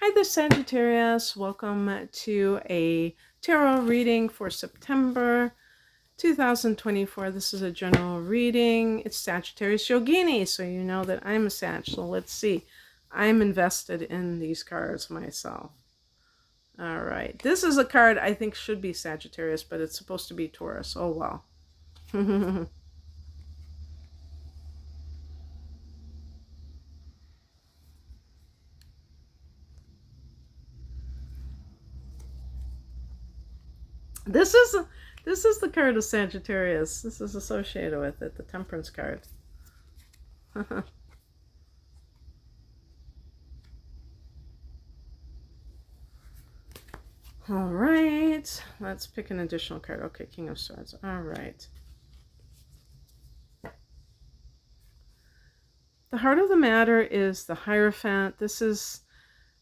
Hi there, Sagittarius. Welcome to a tarot reading for September 2024. This is a general reading. It's Sagittarius Yogini, so you know that I'm a Sag. So let's see. I'm invested in these cards myself. All right. This is a card I think should be Sagittarius, but it's supposed to be Taurus. Oh, well. This is this is the card of Sagittarius. This is associated with it, the Temperance card. All right, let's pick an additional card. Okay, King of Swords. All right. The heart of the matter is the Hierophant. This is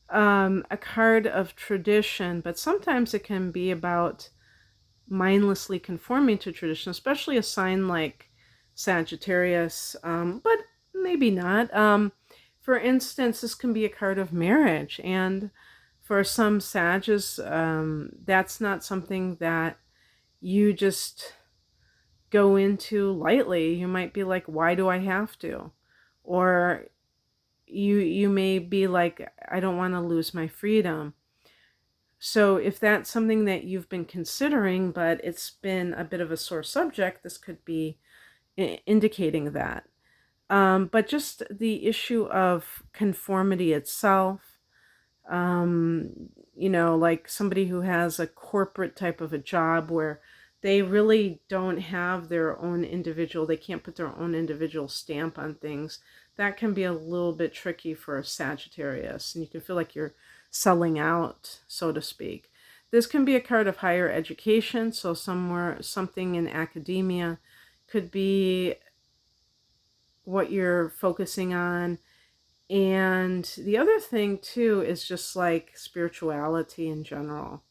a card of tradition, but sometimes it can be about mindlessly conforming to tradition, especially a sign like Sagittarius, but maybe not. For instance, this can be a card of marriage, and for some Sages, that's not something that you just go into lightly. You might be like, why do I have to? Or you may be like, I don't want to lose my freedom. So if that's something that you've been considering, but it's been a bit of a sore subject, this could be indicating that. But just the issue of conformity itself, like somebody who has a corporate type of a job where they really don't have their own individual, they can't put their own individual stamp on things. That can be a little bit tricky for a Sagittarius, and you can feel like you're selling out, so to speak. This can be a card of higher education, so something in academia could be what you're focusing on. And the other thing too is just like spirituality in general.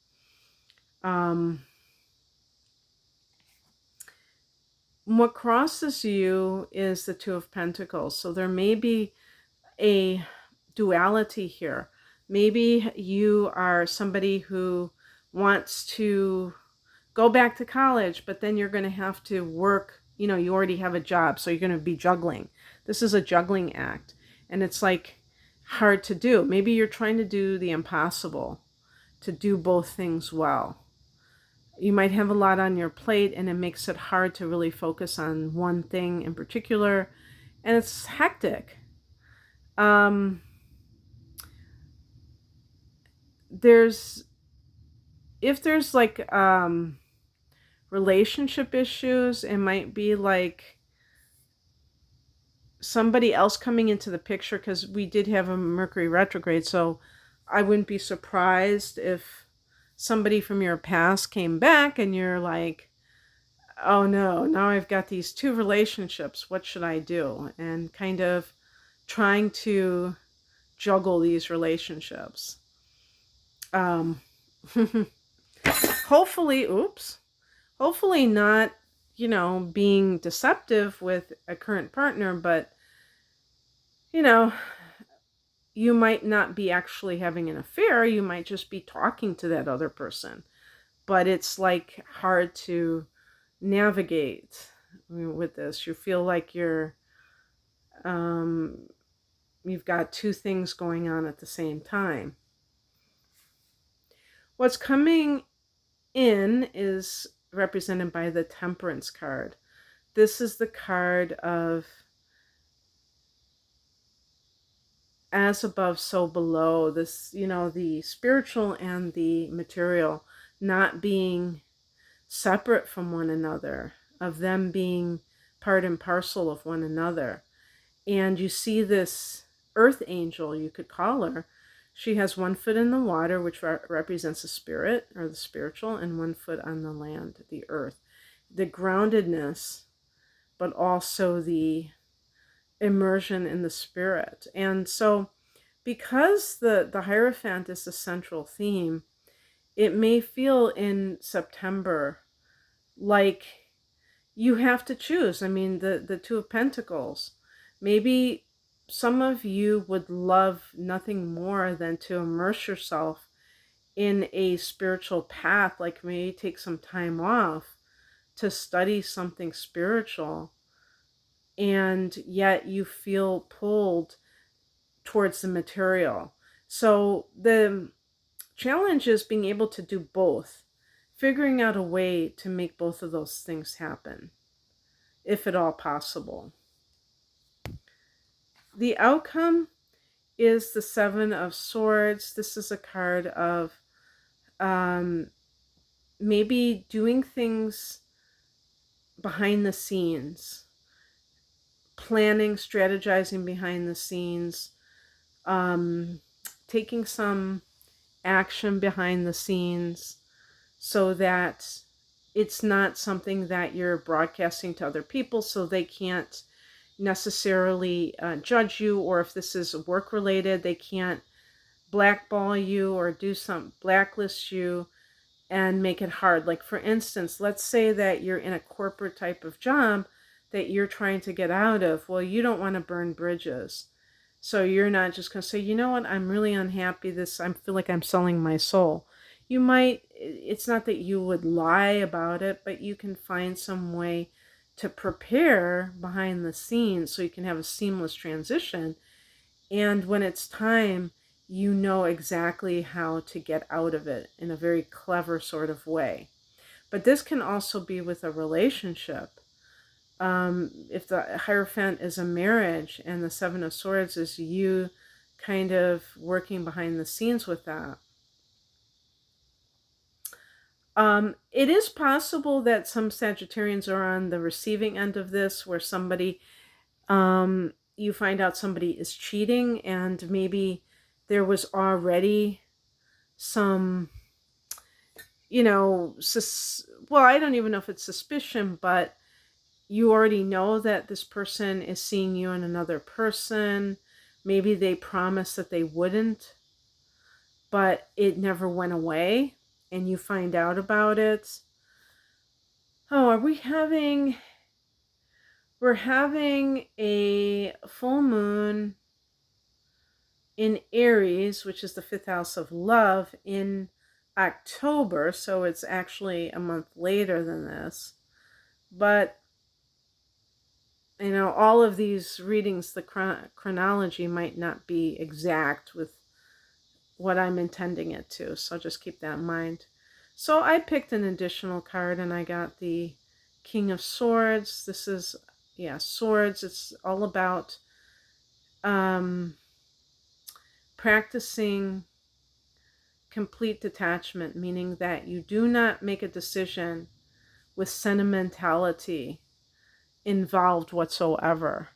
What crosses you is the Two of Pentacles. So there may be a duality here. Maybe you are somebody who wants to go back to college, but then you're going to have to work. You already have a job, so you're going to be juggling. This is a juggling act, and it's like hard to do. Maybe you're trying to do the impossible, to do both things well. You might have a lot on your plate, and it makes it hard to really focus on one thing in particular, and it's hectic. If there's like relationship issues, it might be like somebody else coming into the picture, because we did have a Mercury retrograde, so I wouldn't be surprised if somebody from your past came back and you're like, oh no, now I've got these two relationships, what should I do? And kind of trying to juggle these relationships. Hopefully not, being deceptive with a current partner, but, you might not be actually having an affair. You might just be talking to that other person. But it's like hard to navigate with this. You feel like you've got two things going on at the same time. What's coming in is represented by the Temperance card. This is the card of as above, so below. This, the spiritual and the material not being separate from one another, of them being part and parcel of one another. And you see this earth angel, you could call her. She has one foot in the water, which represents the spirit or the spiritual, and one foot on the land, the earth. The groundedness, but also the immersion in the spirit. And so because the Hierophant is the central theme, it may feel in September like you have to choose. I mean, the Two of Pentacles. Maybe some of you would love nothing more than to immerse yourself in a spiritual path, like maybe take some time off to study something spiritual, and yet you feel pulled towards the material. So the challenge is being able to do both, figuring out a way to make both of those things happen, if at all possible. The outcome is the Seven of Swords. This is a card of maybe doing things behind the scenes, planning, strategizing behind the scenes, taking some action behind the scenes so that it's not something that you're broadcasting to other people so they can't necessarily judge you, or if this is work related, they can't blackball you or do some blacklist you and make it hard. Like for instance, let's say that you're in a corporate type of job that you're trying to get out of. Well, you don't want to burn bridges. So you're not just going to say, you know what, I'm really unhappy. I feel like I'm selling my soul. You might, it's not that you would lie about it, but you can find some way to prepare behind the scenes so you can have a seamless transition. And when it's time, you know exactly how to get out of it in a very clever sort of way. But this can also be with a relationship. If the Hierophant is a marriage and the Seven of Swords is you kind of working behind the scenes with that. It is possible that some Sagittarians are on the receiving end of this, where somebody, you find out somebody is cheating, and maybe there was already some, well, I don't even know if it's suspicion, but you already know that this person is seeing you and another person. Maybe they promised that they wouldn't, but it never went away, and you find out about it. Oh, we're having a full moon in Aries, which is the 5th house of love, in October. So it's actually a month later than this. But all of these readings, the chronology might not be exact with what I'm intending it to. So just keep that in mind. So I picked an additional card, and I got the King of Swords. This is, swords. It's all about practicing complete detachment, meaning that you do not make a decision with sentimentality involved whatsoever.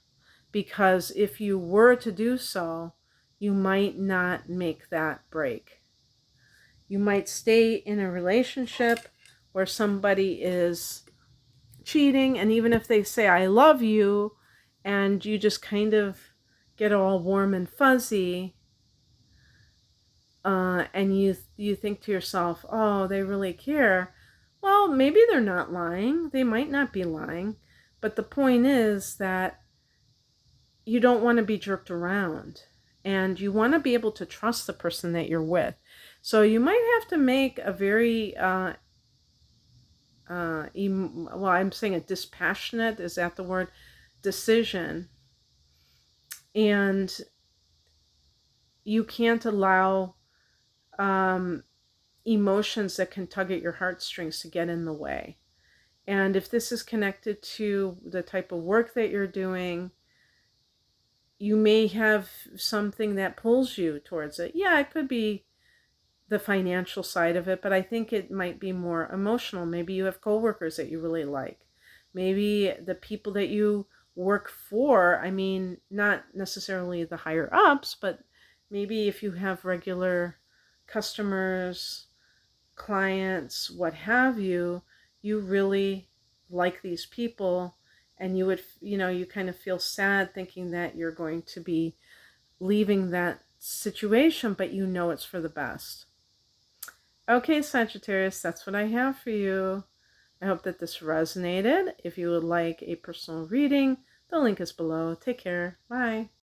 Because if you were to do so, you might not make that break. You might stay in a relationship where somebody is cheating, and even if they say, I love you, and you just kind of get all warm and fuzzy, and you think to yourself, oh, they really care. Well, maybe they're not lying. They might not be lying. But the point is that you don't want to be jerked around, and you want to be able to trust the person that you're with. So you might have to make a very, I'm saying a dispassionate, is that the word, decision. And you can't allow emotions that can tug at your heartstrings to get in the way. And if this is connected to the type of work that you're doing, you may have something that pulls you towards it. Yeah, it could be the financial side of it, but I think it might be more emotional. Maybe you have coworkers that you really like. Maybe the people that you work for, I mean, not necessarily the higher ups, but maybe if you have regular customers, clients, what have you, you really like these people, and you would, you kind of feel sad thinking that you're going to be leaving that situation, but you know it's for the best. Okay, Sagittarius, that's what I have for you. I hope that this resonated. If you would like a personal reading, the link is below. Take care. Bye.